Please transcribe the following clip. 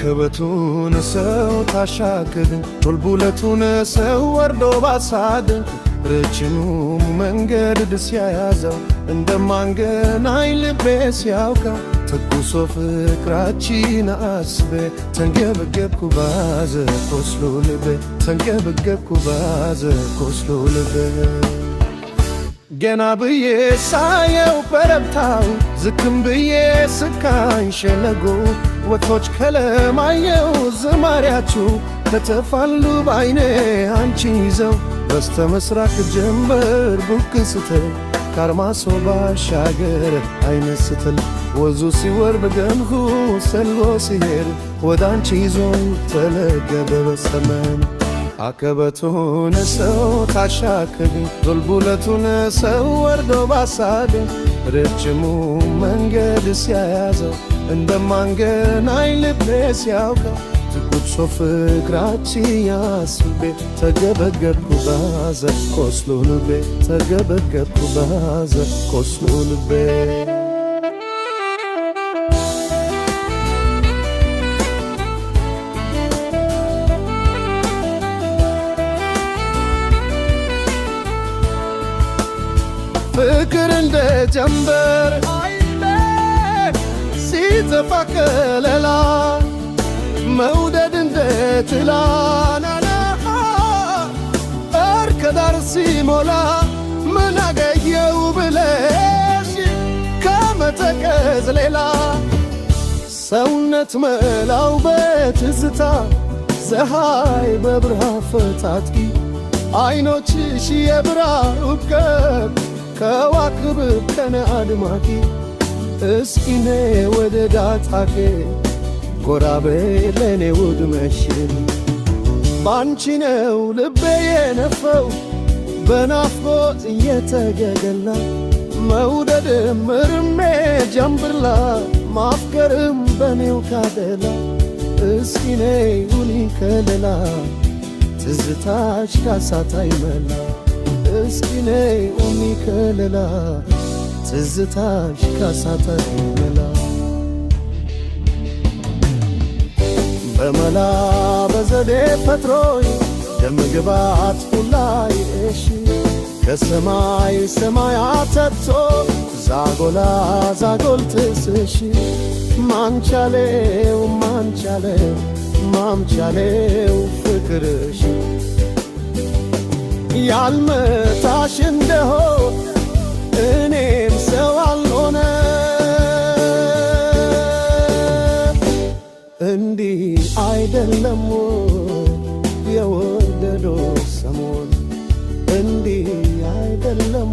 አቀበቱን ሰው ታሻገርን ቶልቡለቱን ሰው ወርዶ ባሳድን ረጅሙ መንገድ ድስ ያያዘው እንደማንገናኝ ልቤ ሲያውቀው ትኩሶ ፍቅራችን አስቤ ተንገበገብኩ ባዘ ቆስሎ ልቤ ተንገበገብኩ ባዘ ቆስሎ ልቤ ገና ብዬ ሳየው በረብታው ዝክም ብዬ ስካኝ ሸለጎ ወቶች ከለማየው ዝማሪያችሁ ከተፋሉ ባይኔ አንቺን ይዘው በስተ ምስራቅ ጀንበር ቡቅ ስትል ካርማሶ ባሻገር አይነት ስትል ወዙ ሲወርድ ገንሁ ሰሎ ሲሄድ ወደ አንቺ ይዞኝ ተለገበ በሰመን አቀበቱን ሰው ታሻገር ቶልቡለቱን ሰው ወርዶ ባሳደን ረጅሙ መንገድ ሲያያዘው እንደማንገናኝ ልቤ ሲያውቀው ትኩሶ ፍቅራችን አስቤ ተገበገብኩ ባዘ ቆስሎ ልቤ ተገበገብኩ ባዘ ቆስሎ ልቤ ፍቅር እንደ ጀንበር አይለ ሲጠፋ ከለላ መውደድ እንደ ትላናና እርከዳር ሲሞላ ምን አገኘው ብለሽ ከመተከዝ ሌላ ሰውነት መላው በትዝታ ፀሐይ በብርሃን ፈታትቂ አይኖችሽ የብርሃን ውቅብ ከዋክብት ከነ አድማቂ እስኪኔ ወደ ዳጣቄ ጎራቤ ለኔ ውድ መሽል ባንቺ ነው ልቤ የነፈው በናፍቆት እየተገገላ መውደድም እርሜ ጀምብርላ ማፍቀርም በኔው ካደላ እስኪኔ ውኒ ከለላ ትዝታሽ ካሳታይ መላ እስኪኔ ውኒ ከለላ ትዝታሽ ካሳታይ መላ በመላ በዘዴ ፈጥሮይ ደምግባት ሁላይ እሺ ከሰማይ ሰማያት ተጥቶ ዛጎላ ዛጎል ትስሽ ማንቻሌው ማንቻሌው ማምቻሌው ፍቅርሽ ያልመታሽ እንደሆን እኔም ሰው አልሆነ እንዲህ አይደለም የወደዶ ሰሞን እንዲህ አይደለም